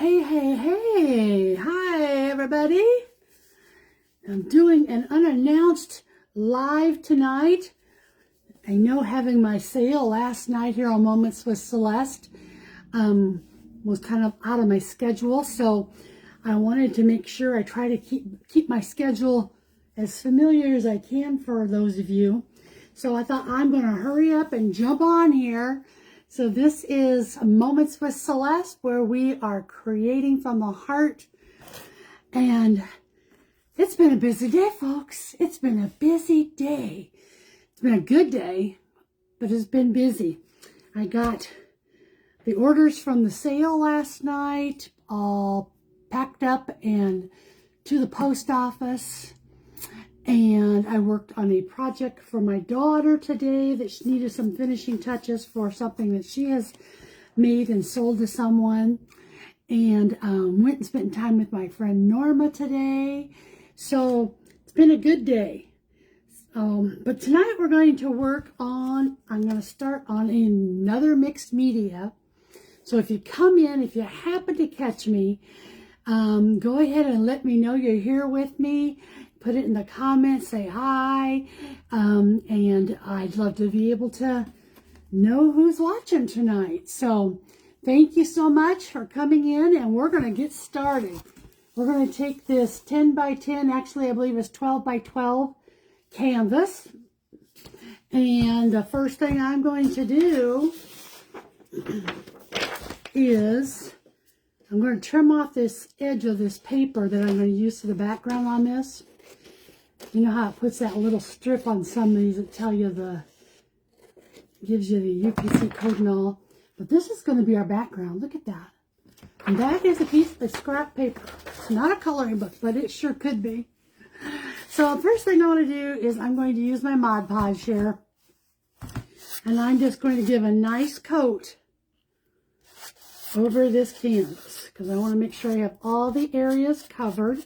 Hey, hey, hey. Hi, everybody. I'm doing an unannounced live tonight. I know having my sale last night here on Moments with Celeste was kind of out of my schedule, so I wanted to make sure I try to keep my schedule as familiar as I can for those of you. So I thought I'm going to hurry up and jump on here. So this is Moments with Celeste, where we are creating from the heart. And it's been a busy day, folks. It's been a busy day. It's been a good day, but it's been busy. I got the orders from the sale last night, all packed up and to the post office. And I worked on a project for my daughter today that she needed some finishing touches for something that she has made and sold to someone. And went and spent time with my friend Norma today. So it's been a good day. But tonight we're going to work on, I'm going to start on another mixed media. So if you come in, if you happen to catch me, go ahead and let me know you're here with me. Put it in the comments, say hi, and I'd love to be able to know who's watching tonight. So thank you so much for coming in, and we're going to get started. We're going to take this 10 by 10, actually I believe it's 12 by 12 canvas, and the first thing I'm going to do is I'm going to trim off this edge of this paper that I'm going to use for the background on this. You know how it puts that little strip on some of these that tell you gives you the UPC code and all. But this is going to be our background. Look at that. And that is a piece of scrap paper. It's not a coloring book, but it sure could be. So the first thing I want to do is I'm going to use my Mod Podge here. And I'm just going to give a nice coat over this canvas, because I want to make sure I have all the areas covered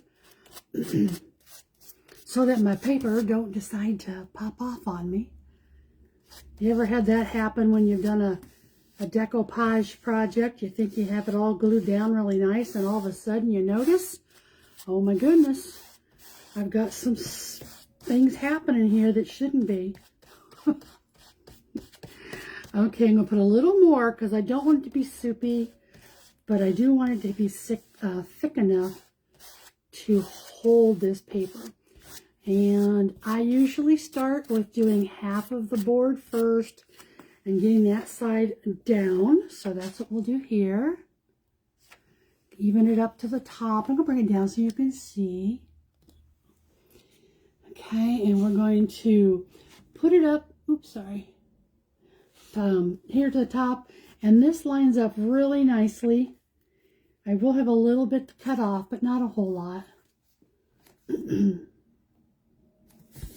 so that my paper don't decide to pop off on me. You ever had that happen when you've done a decoupage project? You think you have it all glued down really nice, and all of a sudden you notice, oh my goodness, I've got some things happening here that shouldn't be. Okay, I'm going to put a little more because I don't want it to be soupy, but I do want it to be thick enough to hold this paper. And I usually start with doing half of the board first and getting that side down. So that's what we'll do here. Even it up to the top. I'm going to bring it down so you can see. Okay, and we're going to put it up. Oops, sorry. Here to the top, and this lines up really nicely. I will have a little bit to cut off, but not a whole lot.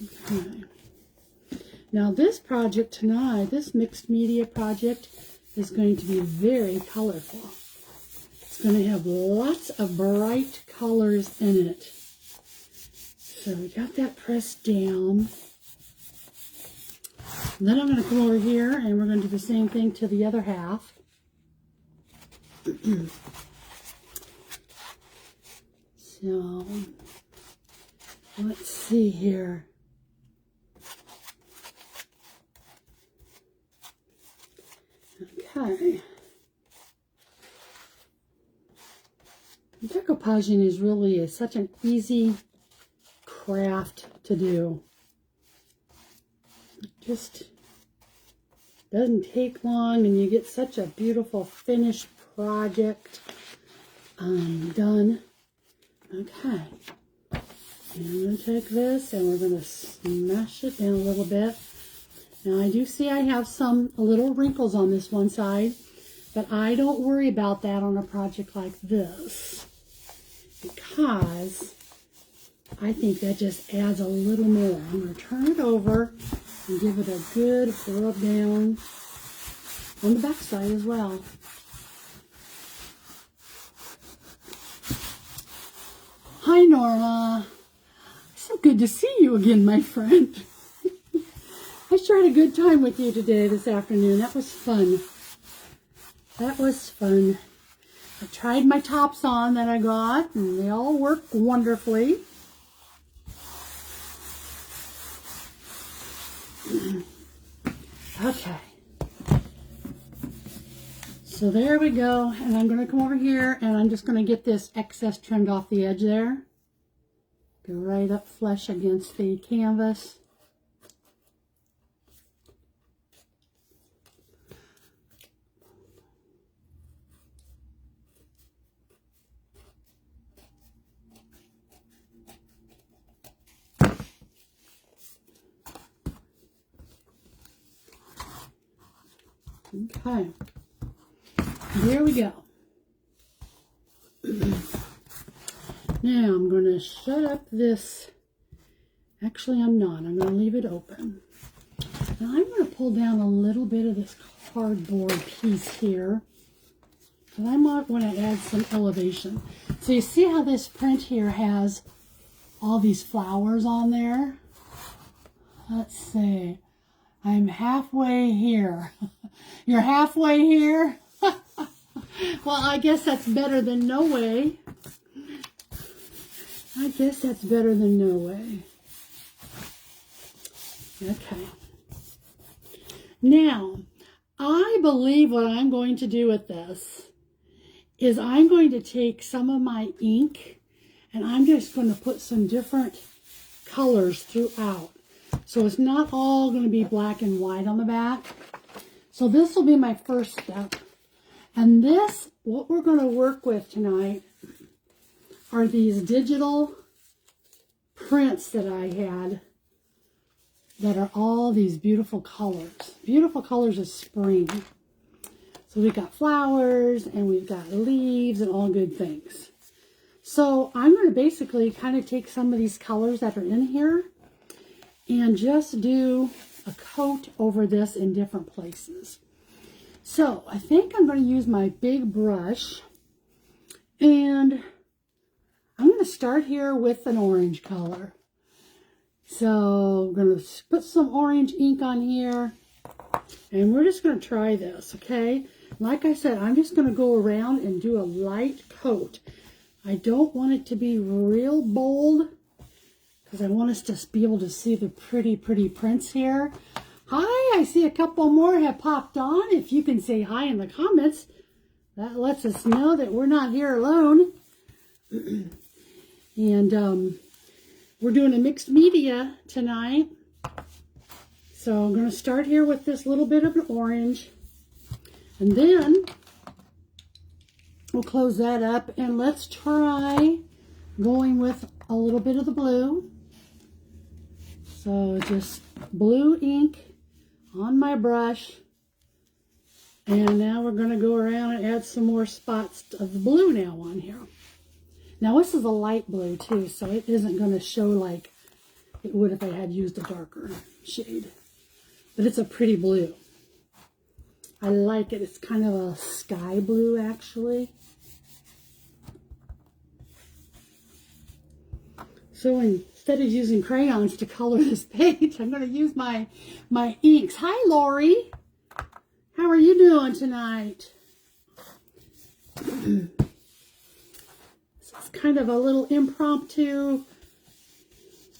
Okay. Now this project tonight, this mixed media project, is going to be very colorful. It's going to have lots of bright colors in it. So we got that pressed down. And then I'm going to come over here and we're going to do the same thing to the other half. So, let's see here. Okay. Decoupaging is really such an easy craft to do. Just doesn't take long, and you get such a beautiful finished project done. Okay, and I'm going to take this and we're going to smash it down a little bit. Now I do see I have some little wrinkles on this one side, but I don't worry about that on a project like this, because I think that just adds a little more. I'm going to turn it over and give it a good rub down on the back side as well. Hi Norma. So good to see you again, my friend. I sure had a good time with you today this afternoon. That was fun. That was fun. I tried my tops on that I got, and they all work wonderfully. Okay. So there we go, and I'm going to come over here, and I'm just going to get this excess trimmed off the edge there. Go right up flush against the canvas. Okay, here we go. Now I'm going to shut up this. Actually, I'm not. I'm going to leave it open. Now I'm going to pull down a little bit of this cardboard piece here, because I might want to add some elevation. So you see how this print here has all these flowers on there? Let's see. I'm halfway here. You're halfway here? Well, I guess that's better than no way. I guess that's better than no way. Okay. Now, I believe what I'm going to do with this is I'm going to take some of my ink and I'm just going to put some different colors throughout. So it's not all going to be black and white on the back. So this will be my first step. And this, what we're going to work with tonight are these digital prints that I had that are all these beautiful colors. Beautiful colors of spring. So we've got flowers and we've got leaves and all good things. So I'm going to basically kind of take some of these colors that are in here and just do a coat over this in different places. So I think I'm going to use my big brush, and I'm going to start here with an orange color. So I'm going to put some orange ink on here, and we're just going to try this, okay? Like I said, I'm just going to go around and do a light coat. I don't want it to be real bold, because I want us to be able to see the pretty prints here. Hi, I see a couple more have popped on. If you can say hi in the comments, that lets us know that we're not here alone. And we're doing a mixed media tonight. So I'm going to start here with this little bit of an orange. And then we'll close that up, and let's try going with a little bit of the blue. So just blue ink on my brush, and now we're going to go around and add some more spots of the blue now on here. Now this is a light blue too, so it isn't going to show like it would if I had used a darker shade, but it's a pretty blue. I like it. It's kind of a sky blue actually. So instead of using crayons to color this page, I'm going to use my inks. Hi, Lori. How are you doing tonight? This is kind of a little impromptu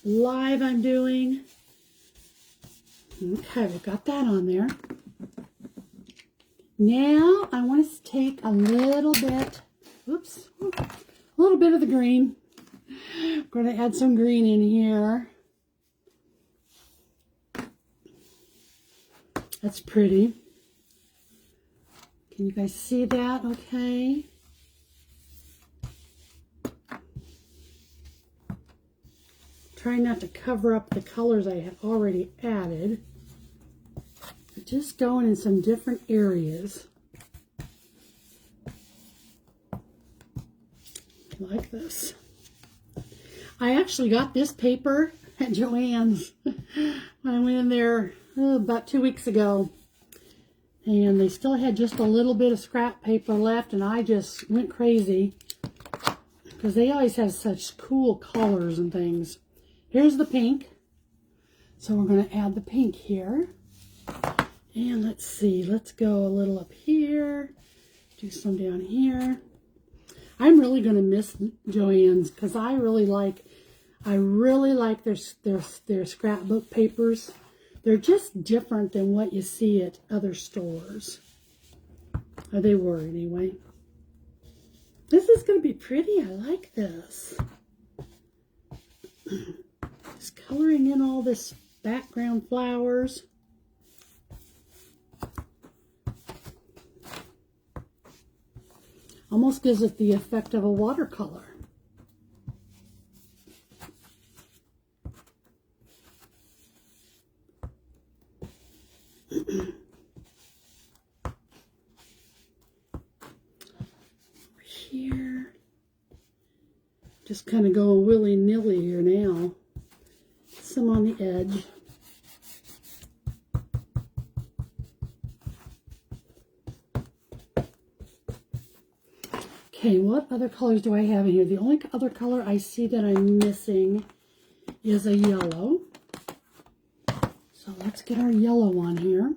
live I'm doing. Okay, we've got that on there. Now I want to take a little bit, a little bit of the green. I'm going to add some green in here. That's pretty. Can you guys see that okay? Try not to cover up the colors I have already added. But just going in some different areas. Like this. I actually got this paper at Joann's when I went in there about 2 weeks ago. And they still had just a little bit of scrap paper left, and I just went crazy because they always have such cool colors and things. Here's the pink. So we're going to add the pink here. And let's see, let's go a little up here. Do some down here. I'm really going to miss Joann's because I really like their scrapbook papers. They're just different than what you see at other stores. Or they were anyway. This is going to be pretty. I like this. Just coloring in all this background flowers. Almost gives it the effect of a watercolor. Here, just kind of going willy-nilly here now. Some on the edge. Okay, what other colors do I have in here? The only other color I see that I'm missing is a yellow. So let's get our yellow on here.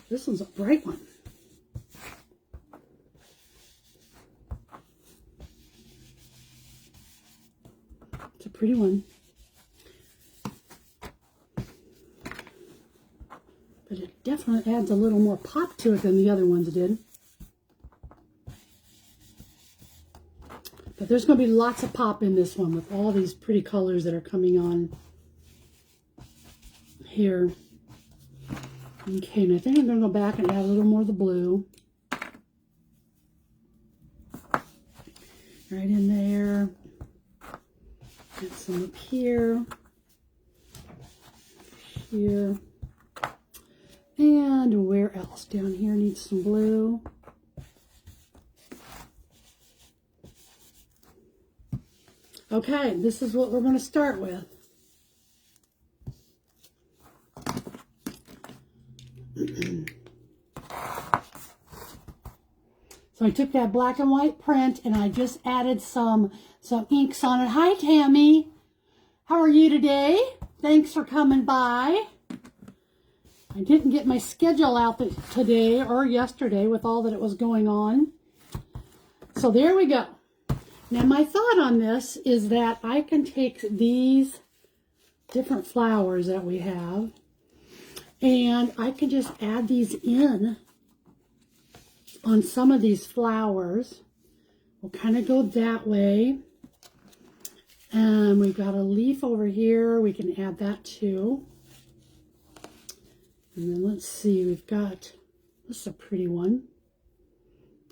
This one's a bright one. It's a pretty one. But it definitely adds a little more pop to it than the other ones did. But there's going to be lots of pop in this one with all these pretty colors that are coming on here. Okay, and I think I'm going to go back and add a little more of the blue. Right in there. Get some up here. Here. And where else? Down here needs some blue. Okay, this is what we're going to start with. So I took that black and white print and I just added some inks on it. Hi, Tammy. How are you today? Thanks for coming by. I didn't get my schedule out today or yesterday with all that it was going on. So there we go. Now my thought on this is that I can take these different flowers that we have and I can just add these in on some of these flowers. We'll kind of go that way. And we've got a leaf over here. We can add that too. And then let's see, we've got, this is a pretty one.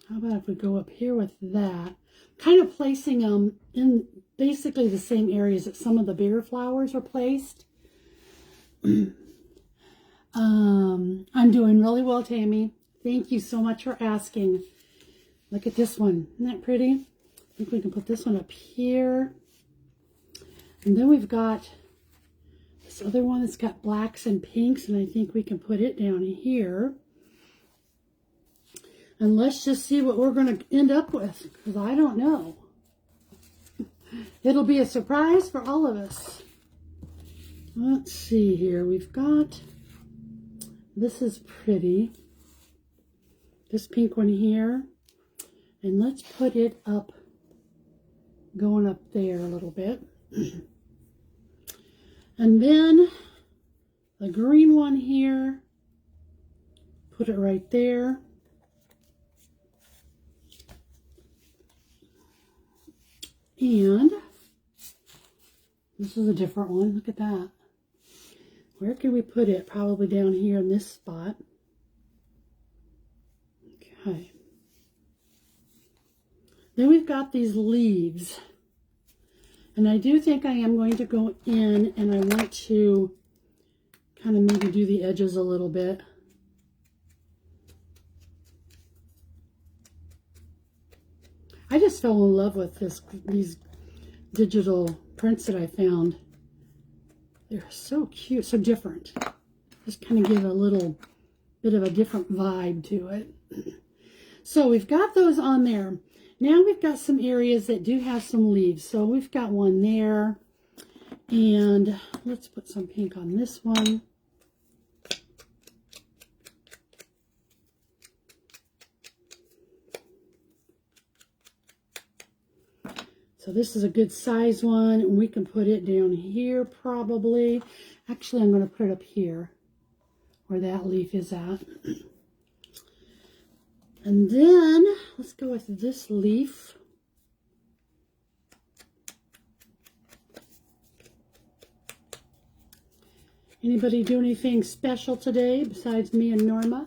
How about if we go up here with that? Kind of placing them in basically the same areas that some of the bigger flowers are placed. I'm doing really well, Tammy. Thank you so much for asking. Look at this one. Isn't that pretty? I think we can put this one up here. And then we've got this other one that's got blacks and pinks, and I think we can put it down here. And let's just see what we're going to end up with, because I don't know. It'll be a surprise for all of us. Let's see here. We've got, this is pretty. This pink one here. And let's put it up, going up there a little bit. And then the green one here, put it right there. And this is a different one. Look at that. Where can we put it? Probably down here in this spot. Okay. Then we've got these leaves. And I do think I am going to go in and I want to kind of maybe do the edges a little bit. I just fell in love with these digital prints that I found. They're so cute, so different. Just kind of give a little bit of a different vibe to it. So we've got those on there. Now we've got some areas that do have some leaves. So we've got one there. And let's put some pink on this one. So this is a good size one, and we can put it down here probably. Actually, I'm going to put it up here where that leaf is at. And then let's go with this leaf. Anybody do anything special today besides me and Norma?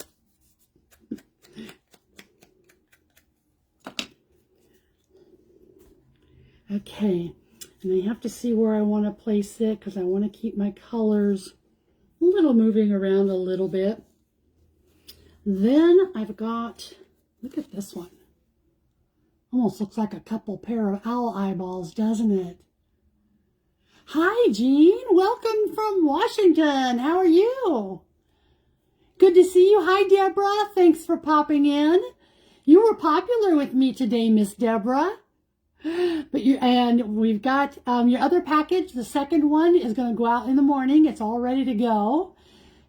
Okay, and I have to see where I want to place it because I want to keep my colors a little moving around a little bit. Then I've got, look at this one. Almost looks like a couple pair of owl eyeballs, doesn't it? Hi, Jean. Welcome from Washington. How are you? Good to see you. Hi, Deborah. Thanks for popping in. You were popular with me today, Miss Deborah. But we've got your other package. The second one is going to go out in the morning. It's all ready to go.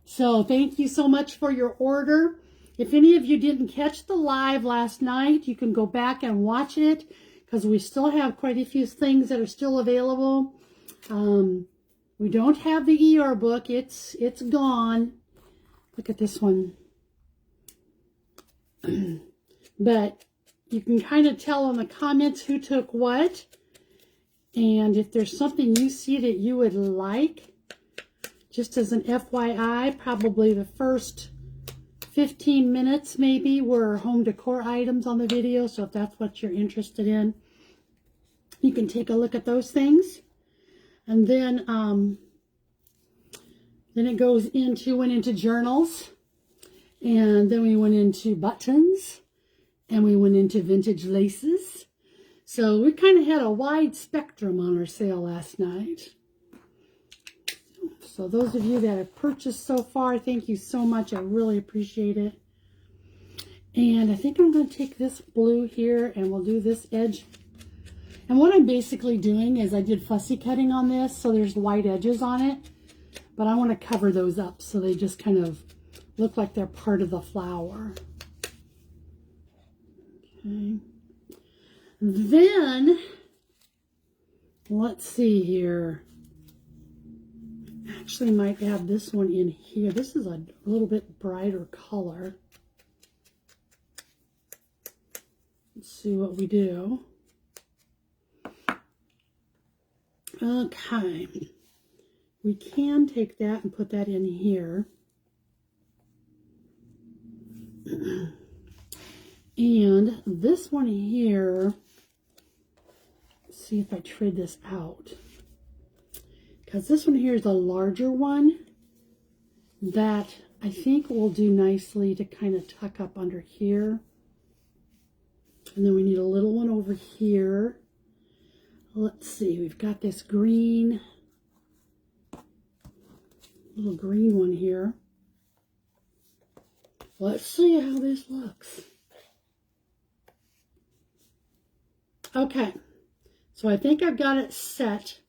So thank you so much for your order. If any of you didn't catch the live last night, you can go back and watch it because we still have quite a few things that are still available. We don't have the Eeyore book. It's gone. Look at this one. But you can kind of tell in the comments who took what. And if there's something you see that you would like, just as an FYI, probably the first 15 minutes maybe were home decor items on the video. So if that's what you're interested in, you can take a look at those things. And then it went into journals, and then we went into buttons, and we went into vintage laces. So we kind of had a wide spectrum on our sale last night. So those of you that have purchased so far, thank you so much. I really appreciate it. And I think I'm going to take this blue here, and we'll do this edge. And what I'm basically doing is I did fussy cutting on this, so there's white edges on it. But I want to cover those up so they just kind of look like they're part of the flower. Okay. Then, let's see here. Actually might add this one in here. This is a little bit brighter color. Let's see what we do. Okay, we can take that and put that in here. And this one here, let's see if I trade this out. Because this one here is a larger one that I think will do nicely to kind of tuck up under here. And then we need a little one over here. Let's see, we've got this green, little green one here. Let's see how this looks. Okay, so I think I've got it set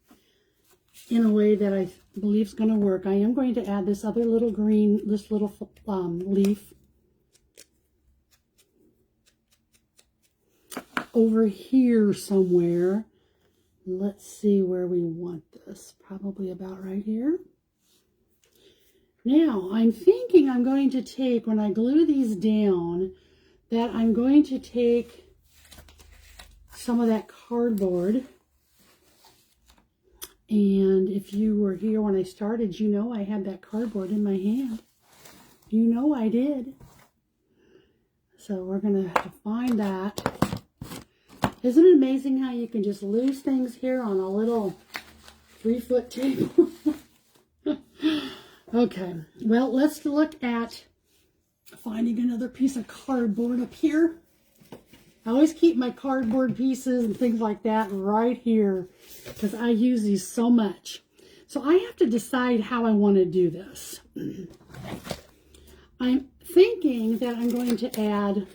in a way that I believe is going to work. I am going to add this other little green, this little leaf over here somewhere. Let's see where we want this. Probably about right here. Now, I'm thinking I'm going to take, when I glue these down, that I'm going to take some of that cardboard. And if you were here when I started, you know I had that cardboard in my hand. You know I did. So we're going to have to find that. Isn't it amazing how you can just lose things here on a little 3-foot table? Okay, well, let's look at finding another piece of cardboard up here. I always keep my cardboard pieces and things like that right here because I use these so much. So I have to decide how I want to do this. I'm thinking that I'm going to add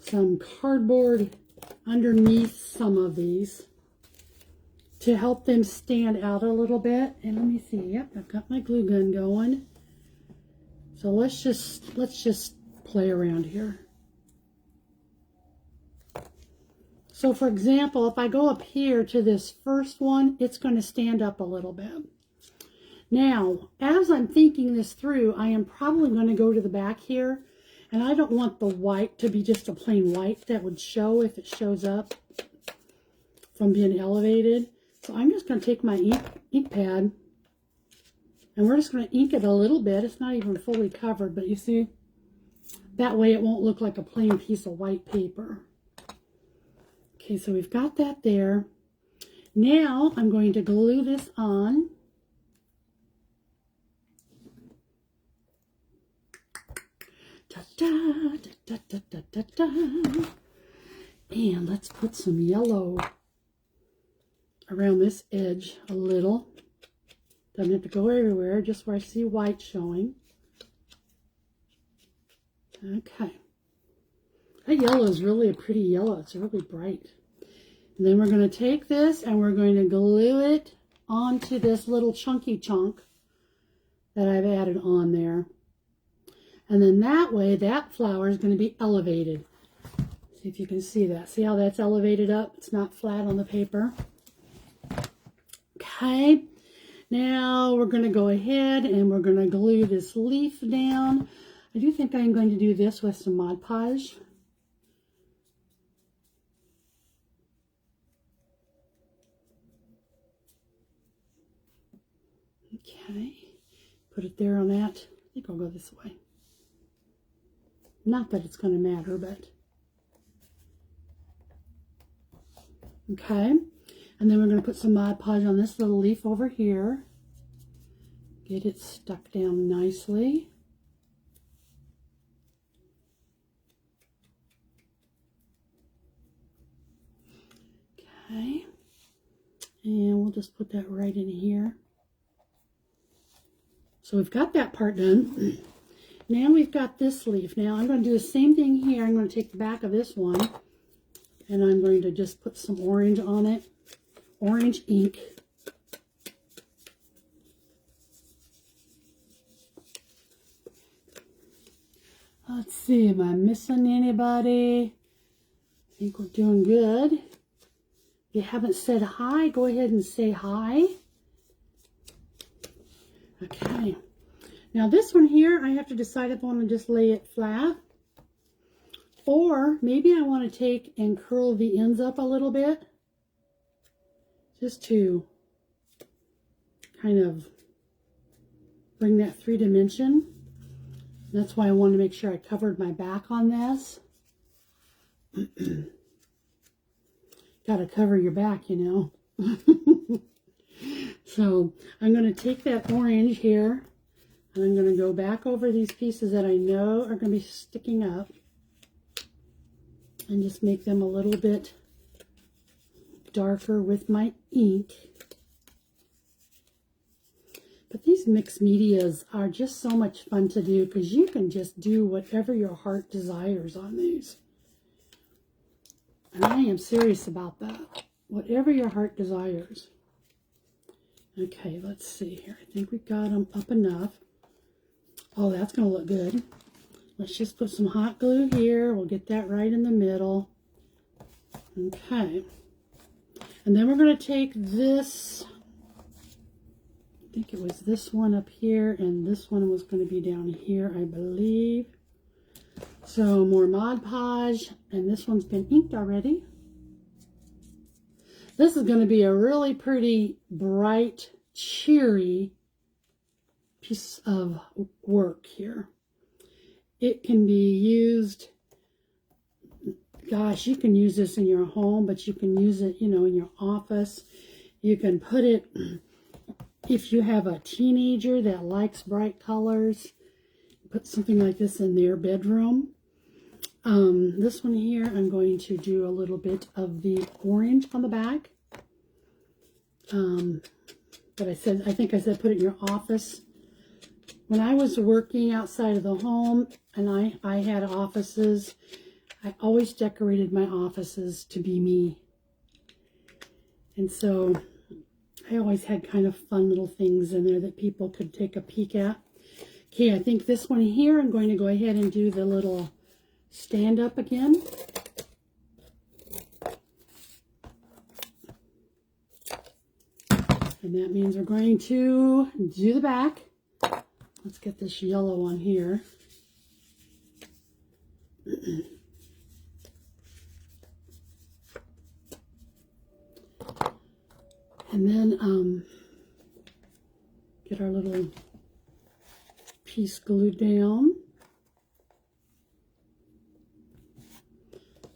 some cardboard underneath some of these to help them stand out a little bit. And let me see. Yep, I've got my glue gun going. So let's just play around here. So for example, if I go up here to this first one, it's going to stand up a little bit. Now, as I'm thinking this through, I am probably going to go to the back here, and I don't want the white to be just a plain white that would show if it shows up from being elevated. So I'm just going to take my ink pad, and we're just going to ink it a little bit. It's not even fully covered, but you see, that way it won't look like a plain piece of white paper. Okay, so we've got that there. Now I'm going to glue this on. Da, da, da, da, da, da, da. And let's put some yellow around this edge a little. Doesn't have to go everywhere, just where I see white showing. Okay. That yellow is really a pretty yellow. It's really bright. And then we're going to take this and we're going to glue it onto this little chunky chunk that I've added on there. And then that way, that flower is going to be elevated. See if you can see that. See how that's elevated up? It's not flat on the paper. Okay. Now we're going to go ahead and we're going to glue this leaf down. I do think I'm going to do this with some Mod Podge. Okay. Put it there on that. I think I'll go this way. Not that it's going to matter, but... Okay. And then we're going to put some Mod Podge on this little leaf over here. Get it stuck down nicely. Okay. And we'll just put that right in here. So we've got that part done. Now we've got this leaf. Now I'm going to do the same thing here. I'm going to take the back of this one and I'm going to just put some orange on it. Orange ink. Let's see, am I missing anybody? I think we're doing good. If you haven't said hi, go ahead and say hi. Okay. Now this one here, I have to decide if I want to just lay it flat. Or maybe I want to take and curl the ends up a little bit. Just to kind of bring that 3-dimension. That's why I wanted to make sure I covered my back on this. Got to cover your back, you know. So I'm going to take that orange here and I'm going to go back over these pieces that I know are going to be sticking up and just make them a little bit darker with my ink. But these mixed medias are just so much fun to do because you can just do whatever your heart desires on these. And I am serious about that. Whatever your heart desires. Okay, let's see here. I think we got them up enough. Oh, that's going to look good. Let's just put some hot glue here. We'll get that right in the middle. Okay. And then we're going to take this, I think it was this one up here, and this one was going to be down here, I believe. So more Mod Podge, and this one's been inked already. This is going to be a really pretty, bright, cheery piece of work here. It can be used, gosh, you can use this in your home, but you can use it, you know, in your office. You can put it, if you have a teenager that likes bright colors, put something like this in their bedroom. This one here, I'm going to do a little bit of the orange on the back. But I think I said put it in your office. When I was working outside of the home and I had offices, I always decorated my offices to be me. And so I always had kind of fun little things in there that people could take a peek at. Okay, I think this one here, I'm going to go ahead and do the little stand up again. And that means we're going to do the back. Let's get this yellow one here. And then get our little piece glued down.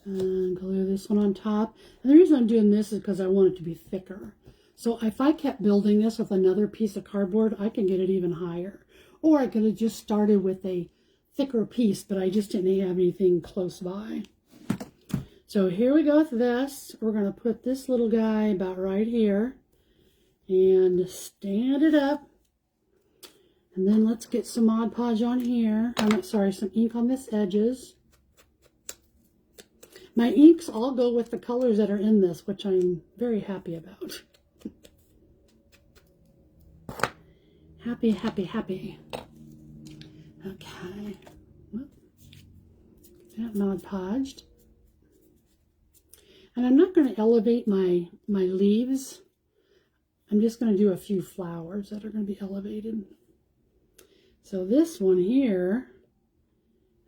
And glue this one on top. And the reason I'm doing this is because I want it to be thicker. So if I kept building this with another piece of cardboard, I can get it even higher. Or I could have just started with a thicker piece, but I just didn't have anything close by. So here we go with this. We're going to put this little guy about right here and stand it up. And then let's get some Mod Podge on here. Some ink on this edges. My inks all go with the colors that are in this, which I'm very happy about. Happy, happy, happy. Okay. That Mod Podged. And I'm not going to elevate my leaves. I'm just going to do a few flowers that are going to be elevated. So this one here,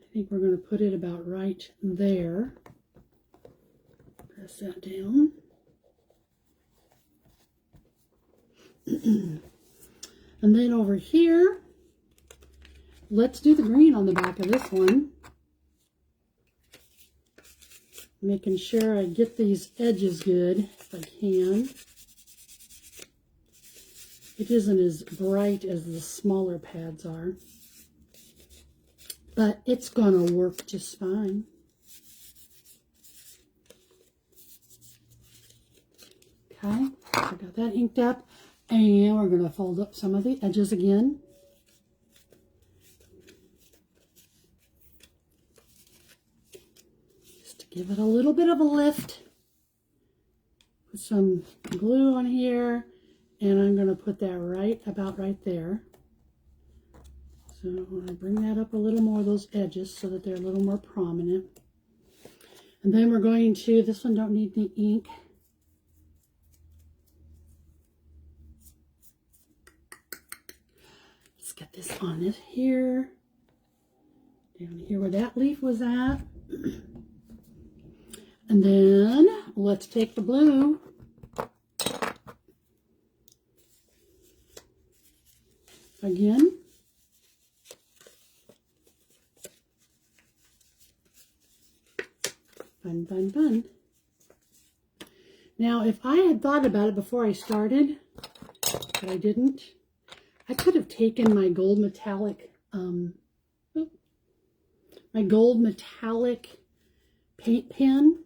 I think we're going to put it about right there. Press that down. And then over here, let's do the green on the back of this one. Making sure I get these edges good if I can. It isn't as bright as the smaller pads are, but it's going to work just fine. Okay, I got that inked up, and we're going to fold up some of the edges again. Just to give it a little bit of a lift. Put some glue on here, and I'm going to put that about right there. So I'm going to bring that up a little more, those edges, so that they're a little more prominent. And then we're going to, this one don't need the ink. Let's get this on it here. Down here where that leaf was at. And then let's take the blue. Again. Fun, fun, fun. Now, if I had thought about it before I started, but I didn't, I could have taken my gold metallic, paint pen.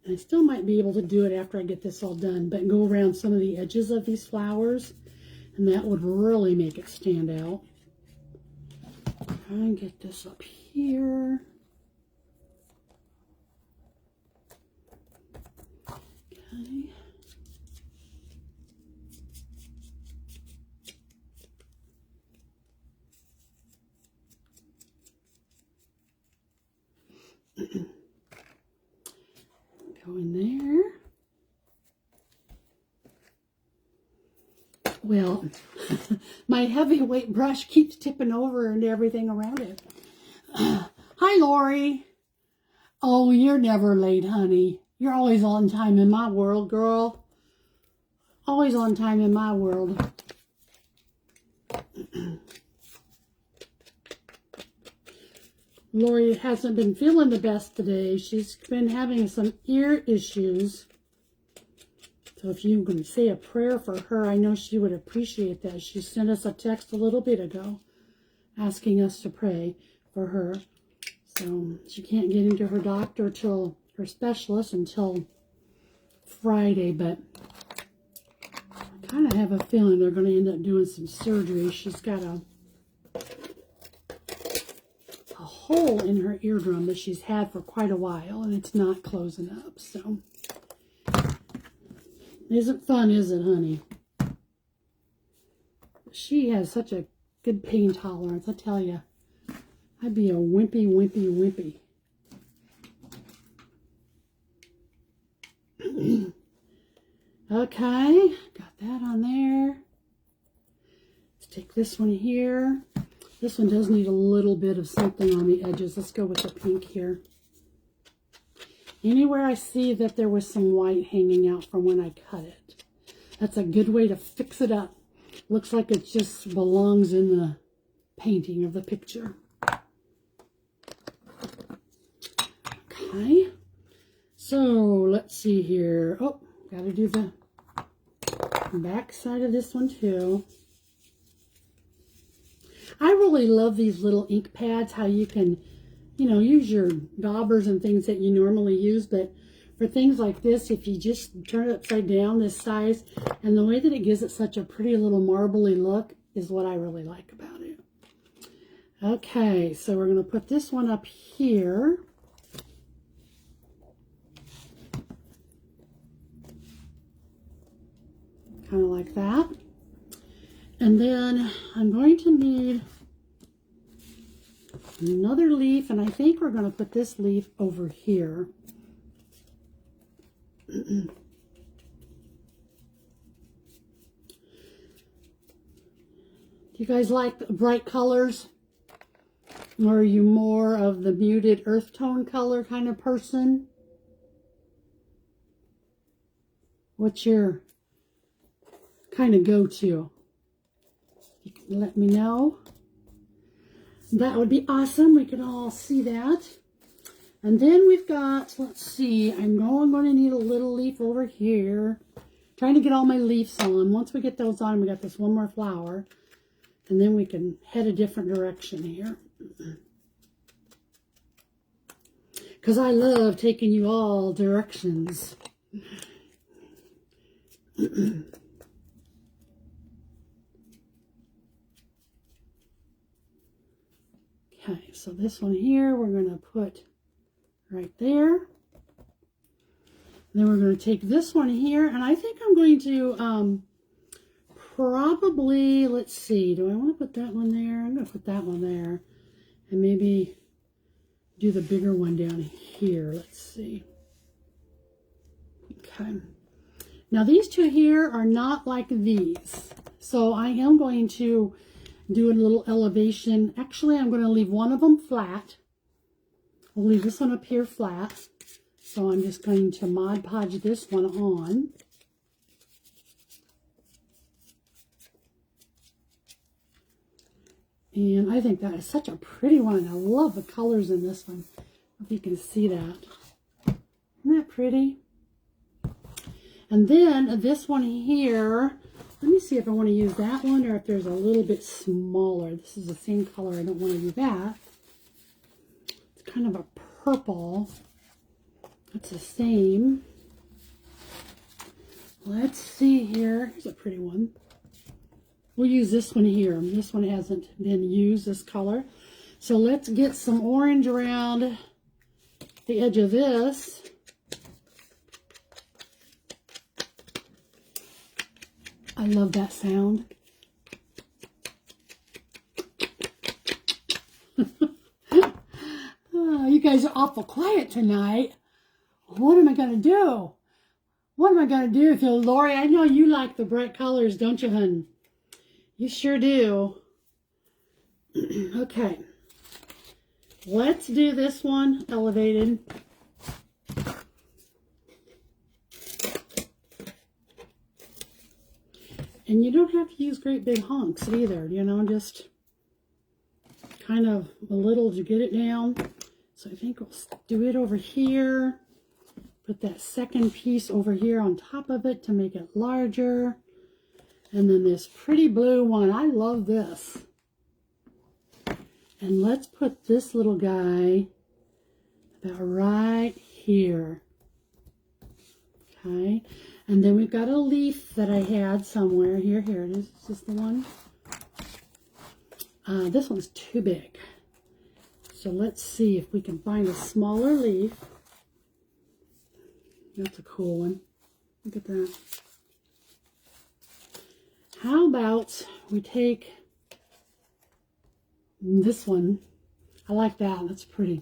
And I still might be able to do it after I get this all done, but go around some of the edges of these flowers, and that would really make it stand out. Try and get this up here. Okay. Go in there. Well, my heavyweight brush keeps tipping over and everything around it. Hi, Lori. Oh, you're never late, honey. You're always on time in my world, girl. Always on time in my world. Lori hasn't been feeling the best today. She's been having some ear issues. So if you can say a prayer for her, I know she would appreciate that. She sent us a text a little bit ago asking us to pray for her. So she can't get into her doctor till her specialist until Friday, but I kind of have a feeling they're going to end up doing some surgery. She's got a hole in her eardrum that she's had for quite a while, and it's not closing up. So it isn't fun, is it, honey? She has such a good pain tolerance, I tell you. I'd be a wimpy, wimpy, wimpy. Okay, got that on there. Let's take this one here. This one does need a little bit of something on the edges. Let's go with the pink here. Anywhere I see that there was some white hanging out from when I cut it, that's a good way to fix it up. Looks like it just belongs in the painting of the picture. Okay, so let's see here. Oh, gotta do the back side of this one too. I really love these little ink pads, how you can, you know, use your daubers and things that you normally use, but for things like this, if you just turn it upside down this size, and the way that it gives it such a pretty little marbly look is what I really like about it. Okay, so we're going to put this one up here. Kind of like that. And then I'm going to need another leaf, and I think we're going to put this leaf over here. Do you guys like bright colors? Or are you more of the muted earth tone color kind of person? What's your kind of go-to? You can let me know. That would be awesome. We can all see that. And then we've got, let's see, I'm going to need a little leaf over here. Trying to get all my leaves on. Once we get those on, we got this one more flower. And then we can head a different direction here. Because I love taking you all directions. Okay, so this one here we're going to put right there. Then we're going to take this one here, and I think I'm going to probably, let's see, do I want to put that one there? I'm going to put that one there, and maybe do the bigger one down here. Let's see. Okay. Now these two here are not like these, so I am going to do a little elevation. Actually, I'm going to leave one of them flat. I'll leave this one up here flat. So I'm just going to Mod Podge this one on. And I think that is such a pretty one. I love the colors in this one. I hope you can see that. Isn't that pretty? And then this one here, let me see if I want to use that one or if there's a little bit smaller. This is the same color. I don't want to do that. It's kind of a purple. It's the same. Let's see here. Here's a pretty one. We'll use this one here. This one hasn't been used, this color. So let's get some orange around the edge of this. I love that sound. Oh, you guys are awful quiet tonight. What am I going to do? What am I going to do? So, Lori, I know you like the bright colors, don't you, hun? You sure do. Okay. Let's do this one elevated. And you don't have to use great big honks either, you know, just kind of a little to get it down. So I think we'll do it over here. Put that second piece over here on top of it to make it larger. And then this pretty blue one, I love this. And let's put this little guy about right here. Okay. And then we've got a leaf that I had somewhere. Here it is. Is this the one? This one's too big. So let's see if we can find a smaller leaf. That's a cool one. Look at that. How about we take this one? I like that. That's pretty.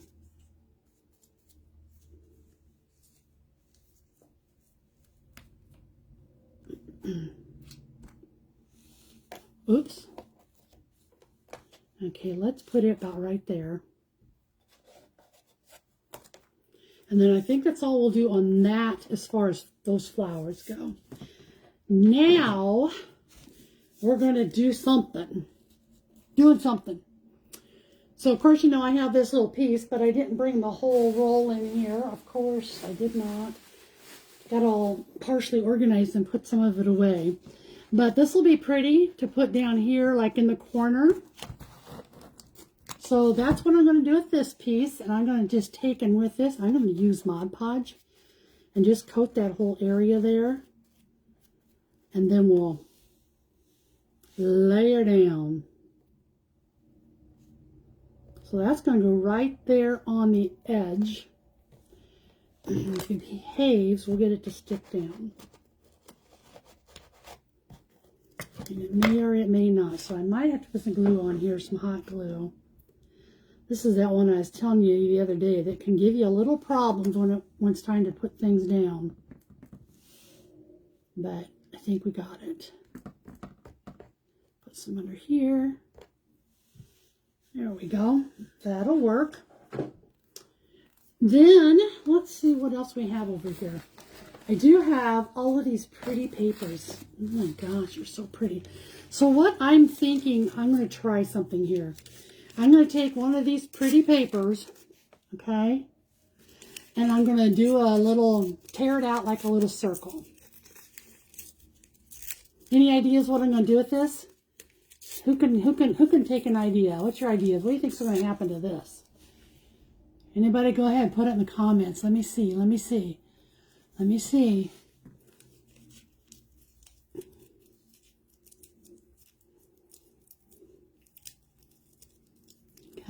Oops. Okay, let's put it about right there. And then I think that's all we'll do on that as far as those flowers go. Now, we're going to do something. Doing something. So, of course, you know I have this little piece, but I didn't bring the whole roll in here. Of course, I did not. Got all partially organized and put some of it away. But this will be pretty to put down here, like in the corner. So that's what I'm going to do with this piece. And I'm going to just take, and with this, I'm going to use Mod Podge and just coat that whole area there. And then we'll layer down. So that's going to go right there on the edge. And if it behaves, we'll get it to stick down. And it may or it may not. So I might have to put some glue on here, some hot glue. This is that one I was telling you the other day that can give you a little problems when it's time to put things down. But I think we got it. Put some under here. There we go. That'll work. Then, let's see what else we have over here. I do have all of these pretty papers. Oh my gosh, you're so pretty. So what I'm thinking, I'm going to try something here. I'm going to take one of these pretty papers, okay, and I'm going to do a little, tear it out like a little circle. Any ideas what I'm going to do with this? Who can take an idea? What's your ideas? What do you think's going to happen to this? Anybody go ahead, put it in the comments. Let me see. Let me see. Let me see.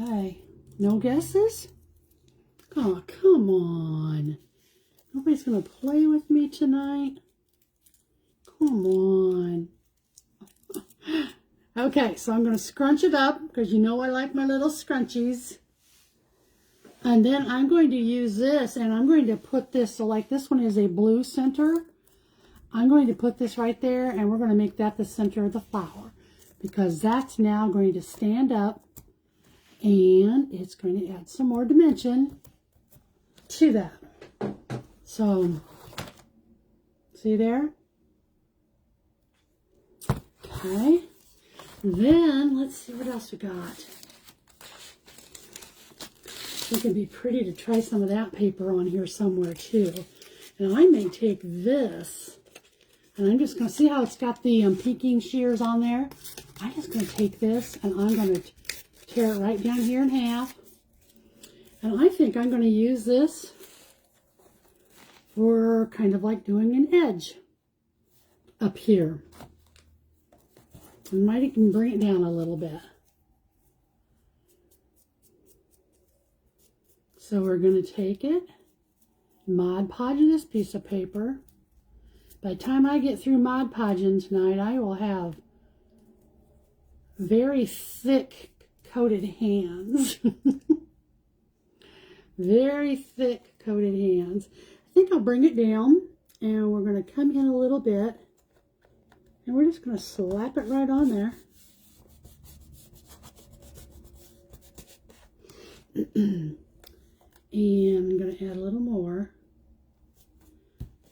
Okay. No guesses? Oh, come on. Nobody's going to play with me tonight? Come on. Okay, so I'm going to scrunch it up because you know I like my little scrunchies. And then I'm going to use this and I'm going to put this, so like this one is a blue center. I'm going to put this right there and we're going to make that the center of the flower because that's now going to stand up and it's going to add some more dimension to that. So, see there? Okay. Then, let's see what else we got. I think it'd be pretty to try some of that paper on here somewhere too. And I may take this, and I'm just going to see how it's got the peaking shears on there. I'm just going to take this, and I'm going to tear it right down here in half. And I think I'm going to use this for kind of like doing an edge up here. I might even bring it down a little bit. So we're going to take it, Mod Podge this piece of paper. By the time I get through Mod Podging tonight, I will have very thick coated hands. Very thick coated hands. I think I'll bring it down and we're going to come in a little bit. And we're just going to slap it right on there. And I'm going to add a little more.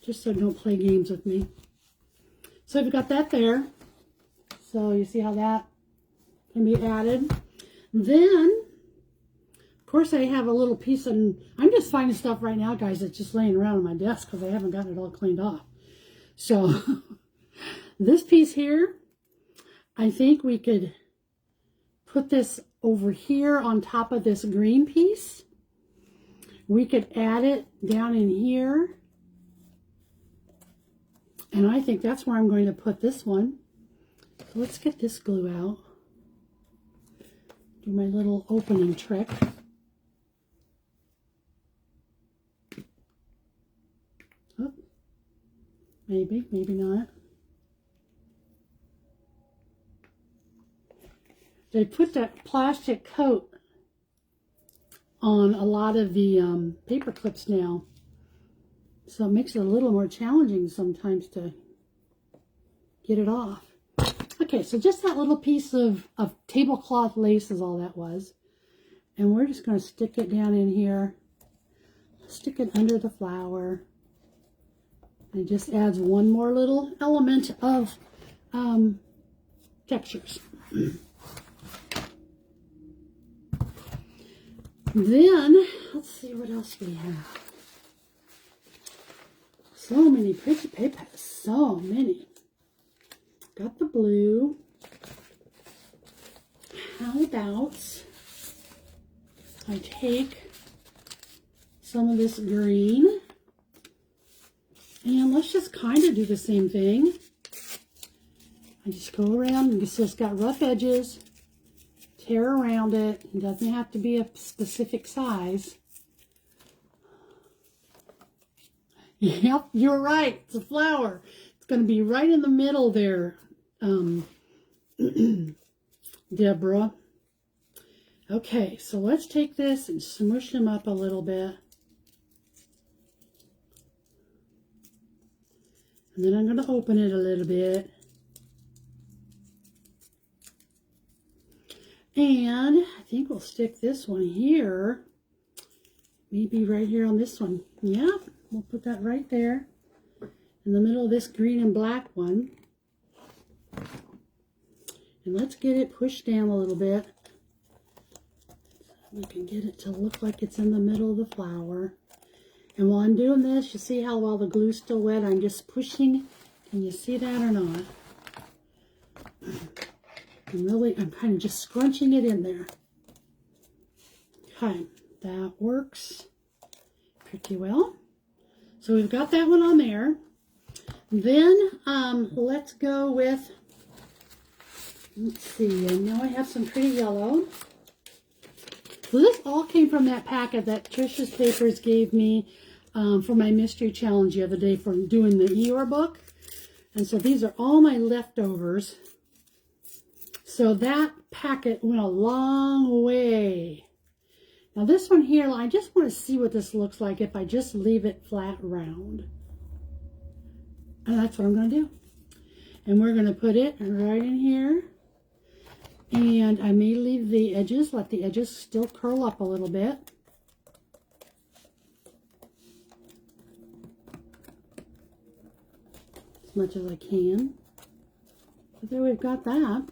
Just so don't play games with me. So we've got that there. So you see how that can be added. Then, of course, I have a little piece, and I'm just finding stuff right now, guys, that's just laying around on my desk because I haven't gotten it all cleaned off. So this piece here, I think we could put this over here on top of this green piece. We could add it down in here. And I think that's where I'm going to put this one. So let's get this glue out. Do my little opening trick. Oh, maybe, maybe not. They put that plastic coat on a lot of the paper clips now. So it makes it a little more challenging sometimes to get it off. Okay, Okay, so just that little piece of tablecloth lace is all that was. And we're just going to stick it down in here. Stick it under the flower. And it just adds one more little element of textures. Then, let's see what else we have. So many pretty papers. So many. Got the blue. How about I take some of this green and let's just kind of do the same thing. I just go around and it's just got rough edges. Tear around it. It doesn't have to be a specific size. Yep, you're right. It's a flower. It's going to be right in the middle there, Deborah. Okay, so let's take this and smush them up a little bit. And then I'm going to open it a little bit. And I think we'll stick this one here. Maybe right here on this one. Yep, we'll put that right there in the middle of this green and black one. And let's get it pushed down a little bit. We can get it to look like it's in the middle of the flower. And while I'm doing this, you see how while the glue's still wet, I'm just pushing. Can you see that or not? I'm kind of just scrunching it in there. Okay, that works pretty well. So we've got that one on there. Then let's go with, let's see, and now I have some pretty yellow. So this all came from that packet that Trisha's Papers gave me for my mystery challenge the other day for doing the Eeyore book. And so these are all my leftovers. So that packet went a long way. Now this one here, I just want to see what this looks like if I just leave it flat round. And that's what I'm going to do. And we're going to put it right in here. And I may leave the edges, let the edges still curl up a little bit. As much as I can. But there we've got that.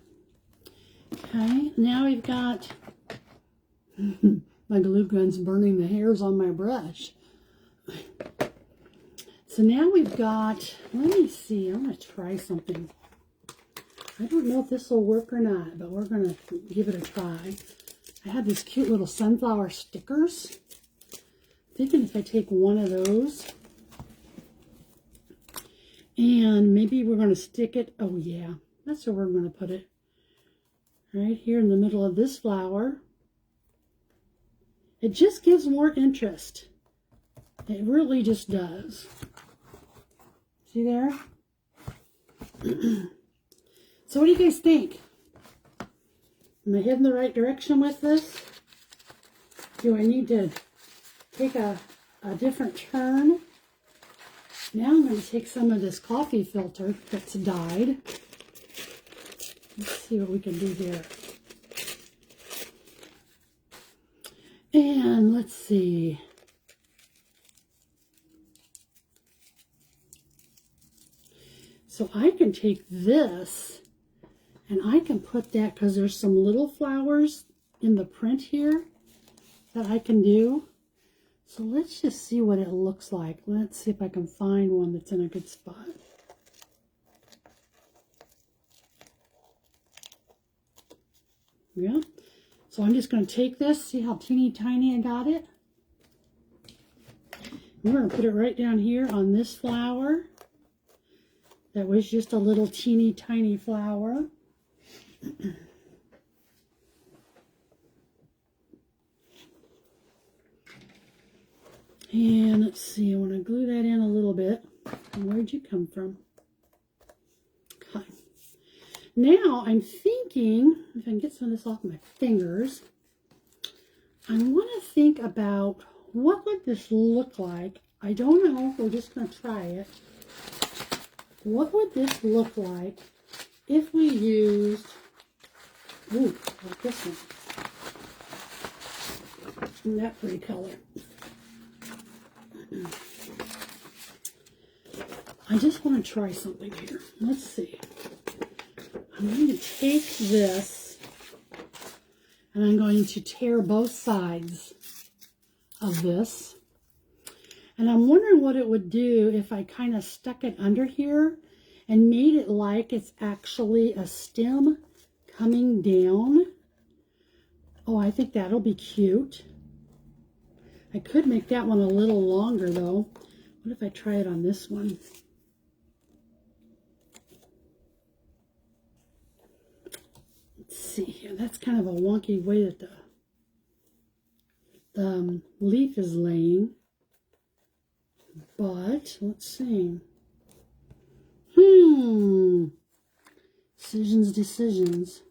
Okay, now we've got my glue gun's burning the hairs on my brush. So now we've got, let me see, I'm going to try something. I don't know if this will work or not, but we're going to give it a try. I have these cute little sunflower stickers. I'm thinking if I take one of those and maybe we're going to stick it, oh yeah, that's where we're going to put it. Right here in the middle of this flower. It just gives more interest. It really just does. See there? So what do you guys think? Am I heading the right direction with this? Do I need to take a different turn? Now I'm going to take some of this coffee filter that's dyed. Let's see what we can do here. And let's see. So I can take this and I can put that, because there's some little flowers in the print here that I can do. So let's just see what it looks like. Let's see if I can find one that's in a good spot. Yeah. So I'm just going to take this, see how teeny tiny I got it. We're going to put it right down here on this flower. That was just a little teeny tiny flower. And let's see, I want to glue that in a little bit. And where'd you come from? Okay. Now I'm thinking, if I can get some of this off my fingers, I want to think about what would this look like. I don't know, we're just going to try it. What would this look like if we used, ooh, like this one. Isn't that pretty color? I just want to try something here. Let's see. I'm going to take this and I'm going to tear both sides of this. And I'm wondering what it would do if I kind of stuck it under here and made it like it's actually a stem coming down. Oh, I think that'll be cute. I could make that one a little longer though. What if I try it on this one? Let's see here. That's kind of a wonky way that the leaf is laying. But let's see. Decisions.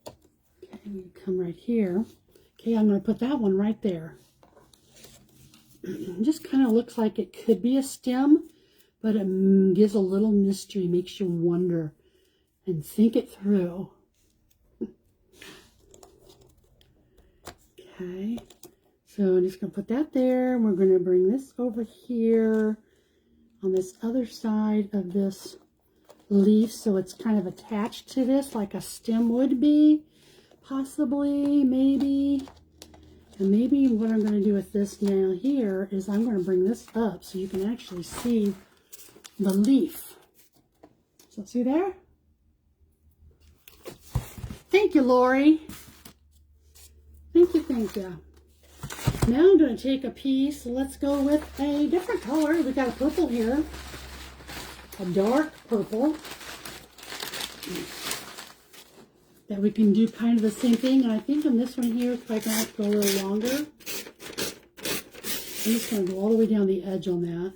Okay, we come right here. Okay, I'm going to put that one right there. It just kind of looks like it could be a stem, but it gives a little mystery, makes you wonder and think it through. Okay, so I'm just going to put that there. We're going to bring this over here on this other side of this leaf, so it's kind of attached to this like a stem would be, possibly, maybe. And maybe what I'm going to do with this now here is I'm going to bring this up so you can actually see the leaf. So see there? Thank you, Lori. Thank you. Now I'm going to take a piece. Let's go with a different color. We got a purple here. A dark purple. That we can do kind of the same thing. And I think on this one here, if I can have to go a little longer. I'm just going to go all the way down the edge on that.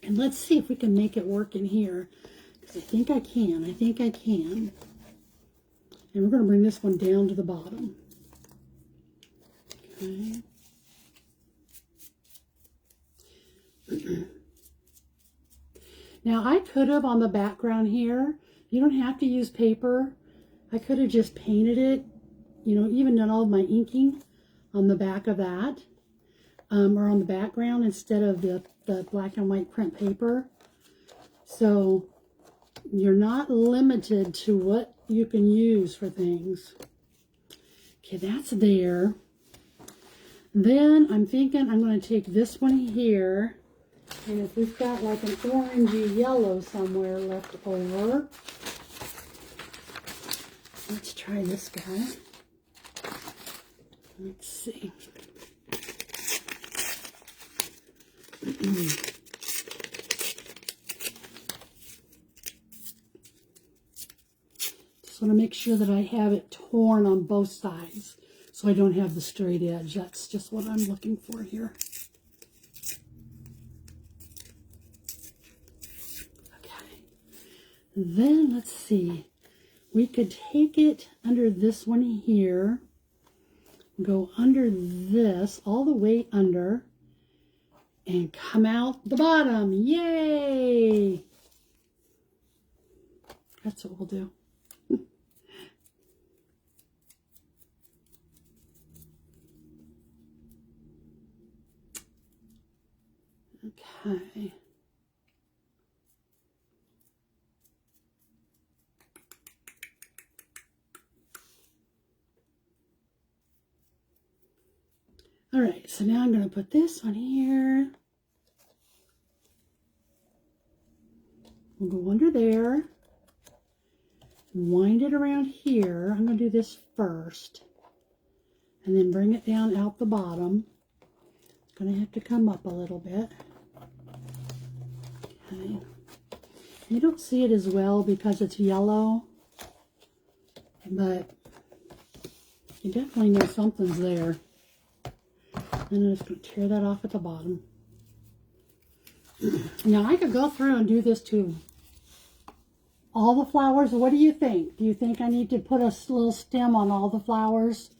And let's see if we can make it work in here. Because I think I can. And we're going to bring this one down to the bottom. Okay. Now I could have on the background here, you don't have to use paper. I could have just painted it, you know, even done all of my inking on the back of that, or on the background instead of the black and white print paper. So you're not limited to what you can use for things. Okay, that's there. Then I'm thinking I'm going to take this one here. And if we've got like an orangey yellow somewhere left over, let's try this guy. Let's see. Just want to make sure that I have it torn on both sides so I don't have the straight edge. That's just what I'm looking for here. Then let's see, we could take it under this one here, go under this, all the way under, and come out the bottom. Yay! That's what we'll do. Okay. All right, so now I'm going to put this on here. We'll go under there. Wind it around here. I'm going to do this first. And then bring it down out the bottom. It's going to have to come up a little bit. Okay. You don't see it as well because it's yellow. But you definitely know something's there. And I'm just going to tear that off at the bottom. Now I could go through and do this to all the flowers. What do you think? Do you think I need to put a little stem on all the flowers?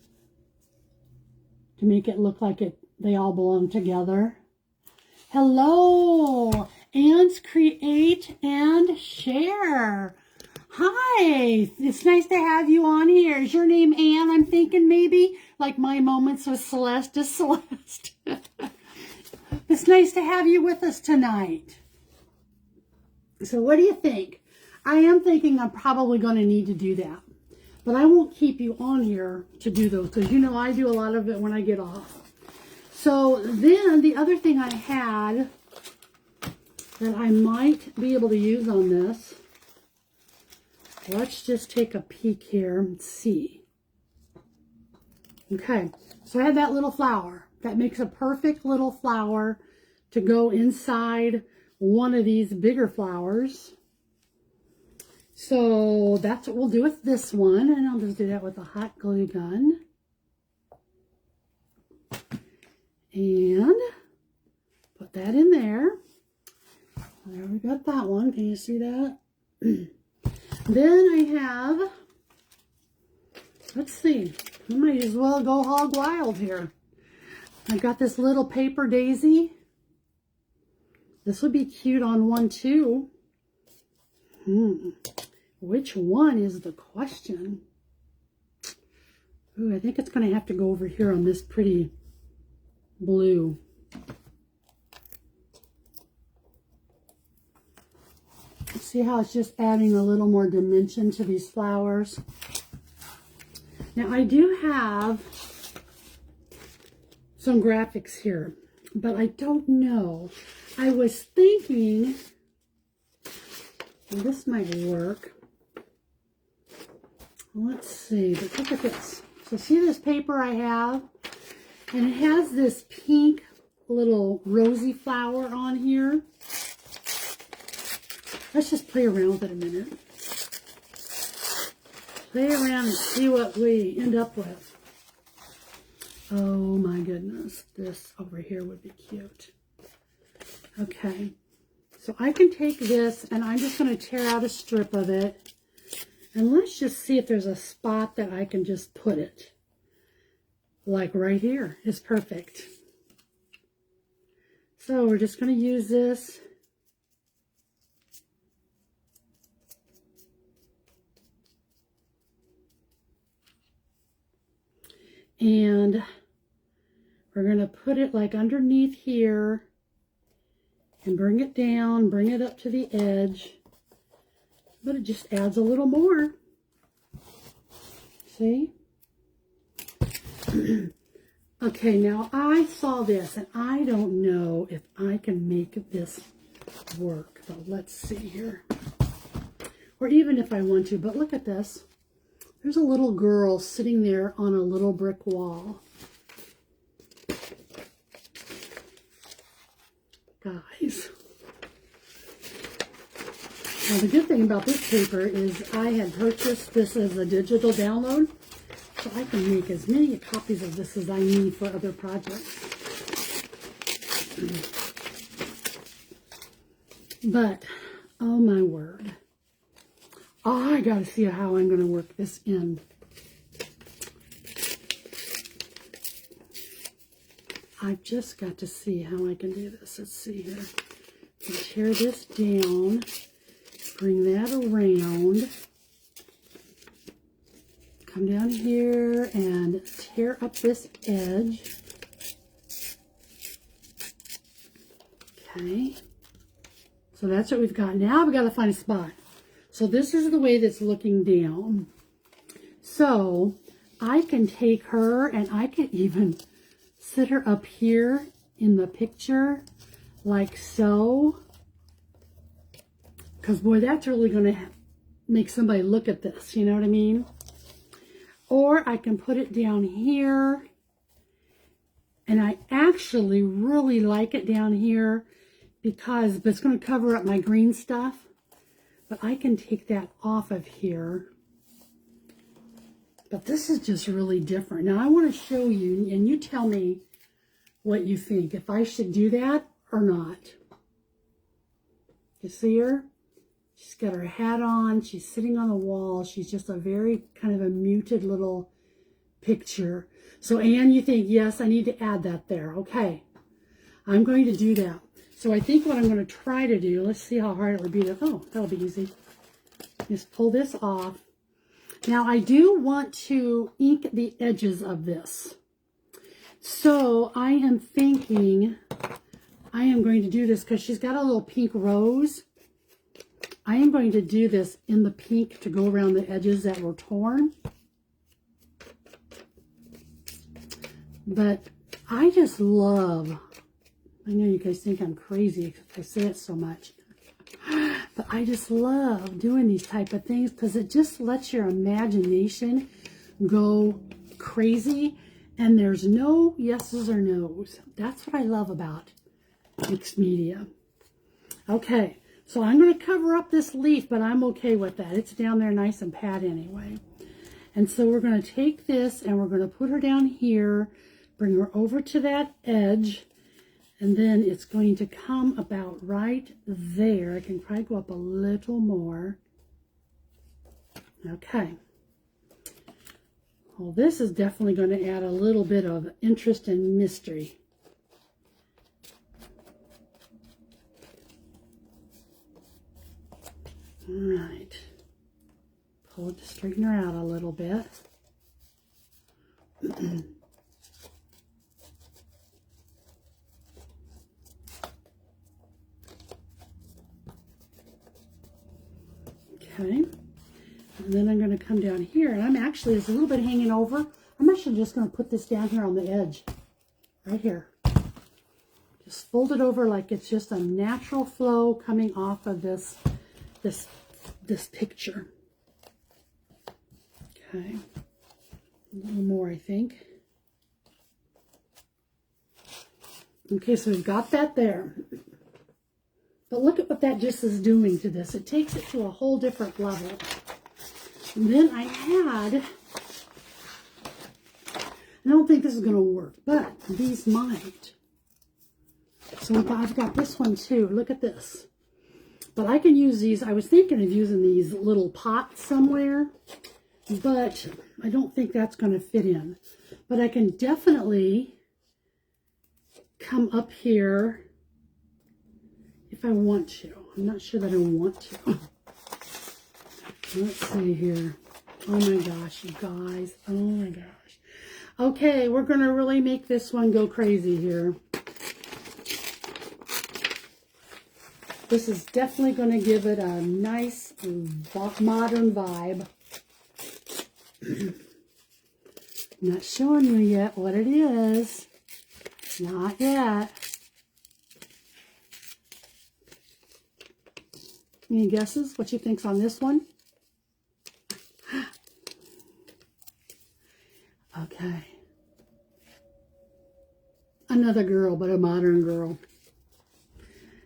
to make it look like they all belong together. Hello, Ann's Create and Share. Hi, it's nice to have you on here. Is your name Ann? I'm thinking maybe like my moments with Celeste is Celeste. It's nice to have you with us tonight. So what do you think? I am thinking I'm probably going to need to do that. But I won't keep you on here to do those because you know I do a lot of it when I get off. So then the other thing I had that I might be able to use on this, let's just take a peek here and see. Okay, so I had that little flower. That makes a perfect little flower to go inside one of these bigger flowers. So that's what we'll do with this one. And I'll just do that with a hot glue gun. And put that in there. There we got that one. Can you see that? Then I have, let's see, I might as well go hog wild here. I got this little paper daisy. This would be cute on one too. Which one is the question? Ooh, I think it's going to have to go over here on this pretty blue. See how it's just adding a little more dimension to these flowers. Now I do have some graphics here, but I don't know. I was thinking this might work. Let's see, but look at this. So see this paper I have? And it has this pink little rosy flower on here. Let's just play around with it a minute. Play around and see what we end up with. Oh my goodness, this over here would be cute. Okay, so I can take this and I'm just going to tear out a strip of it. And let's just see if there's a spot that I can just put it. Like right here is perfect. So we're just going to use this. And we're going to put it like underneath here and bring it down, bring it up to the edge. But it just adds a little more. See? Okay, now I saw this and I don't know if I can make this work. But let's see here. Or even if I want to, but look at this. There's a little girl sitting there on a little brick wall. Guys. Now the good thing about this paper is I had purchased this as a digital download. So I can make as many copies of this as I need for other projects. But, oh my word. Oh, I gotta see how I'm gonna work this in. I've just got to see how I can do this. Let's see here. Tear this down. Bring that around. Come down here and tear up this edge. Okay. So that's what we've got. Now we've got to find a spot. So this is the way that's looking down. So I can take her and I can even sit her up here in the picture like so. Because boy, that's really going to make somebody look at this. You know what I mean? Or I can put it down here. And I actually really like it down here because it's going to cover up my green stuff. But I can take that off of here. But this is just really different. Now I want to show you, and you tell me what you think. If I should do that or not. You see her? She's got her hat on. She's sitting on the wall. She's just a very kind of a muted little picture. So Anne, you think, yes, I need to add that there. Okay, I'm going to do that. So I think what I'm going to try to do, let's see how hard it would be to, oh, that'll be easy. Just pull this off. Now I do want to ink the edges of this. So I am thinking I am going to do this because she's got a little pink rose. I am going to do this in the pink to go around the edges that were torn. But I just love, I know you guys think I'm crazy if I say it so much, but I just love doing these type of things because it just lets your imagination go crazy and there's no yeses or nos. That's what I love about mixed media. Okay, so I'm going to cover up this leaf, but I'm okay with that. It's down there nice and pat anyway. And so we're going to take this and we're going to put her down here, bring her over to that edge, and then it's going to come about right there. I can probably go up a little more. Okay. Well, this is definitely going to add a little bit of interest and mystery. All right. Pull the straightener out a little bit. Okay, and then I'm going to come down here, and I'm actually, there's a little bit hanging over. I'm actually just going to put this down here on the edge, right here. Just fold it over like it's just a natural flow coming off of this picture. Okay, a little more, I think. Okay, so we've got that there. But look at what that just is doing to this. It takes it to a whole different level. And then I don't think this is going to work, but these might. So I've got this one too. Look at this. But I can use these. I was thinking of using these little pots somewhere, but I don't think that's going to fit in. But I can definitely come up here if I want to. I'm not sure that I want to. Let's see here. Oh my gosh, you guys. Oh my gosh. Okay, we're going to really make this one go crazy here. This is definitely going to give it a nice modern vibe. Not showing you yet what it is. Not yet. Any guesses what you think's on this one? Okay. Another girl, but a modern girl.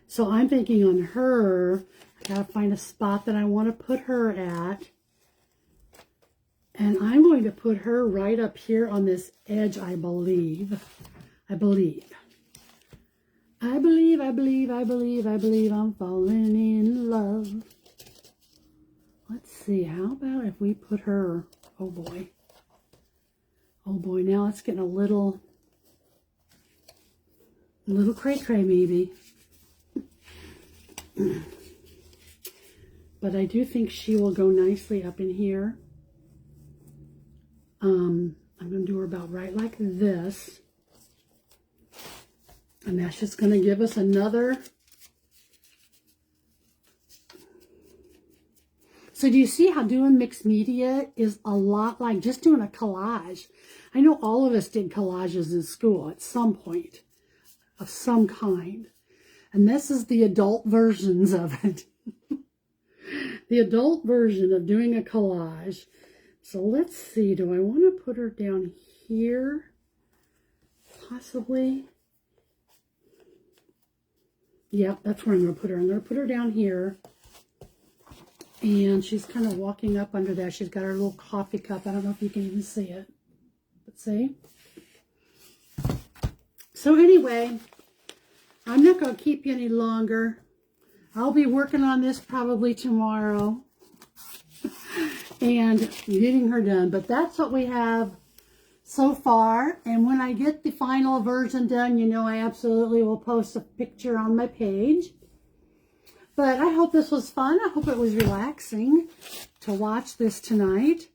So I'm thinking on her, I gotta find a spot that I want to put her at. And I'm going to put her right up here on this edge, I believe. I believe I'm falling in love. Let's see, how about if we put her, oh boy, now it's getting a little cray-cray maybe. But I do think she will go nicely up in here. I'm going to do her about right like this. And that's just going to give us another. So do you see how doing mixed media is a lot like just doing a collage? I know all of us did collages in school at some point of some kind. And this is the adult versions of it. The adult version of doing a collage. So let's see, do I want to put her down here? Possibly. Yeah, that's where I'm going to put her. I'm going to put her down here. And she's kind of walking up under there. She's got her little coffee cup. I don't know if you can even see it. But see? So anyway, I'm not going to keep you any longer. I'll be working on this probably tomorrow. And getting her done. But that's what we have so far. And when I get the final version done, you know, I absolutely will post a picture on my page. But I hope this was fun. I hope it was relaxing to watch this tonight.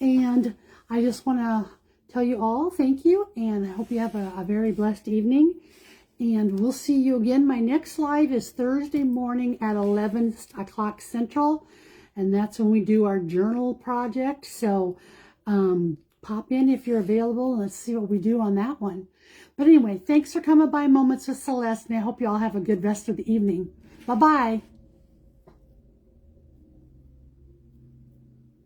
And I just want to tell you all thank you. And I hope you have a very blessed evening. And we'll see you again. My next live is Thursday morning at 11 o'clock Central. And that's when we do our journal project. So pop in if you're available. Let's see what we do on that one. But anyway, thanks for coming by Moments with Celeste. And I hope you all have a good rest of the evening. Bye-bye.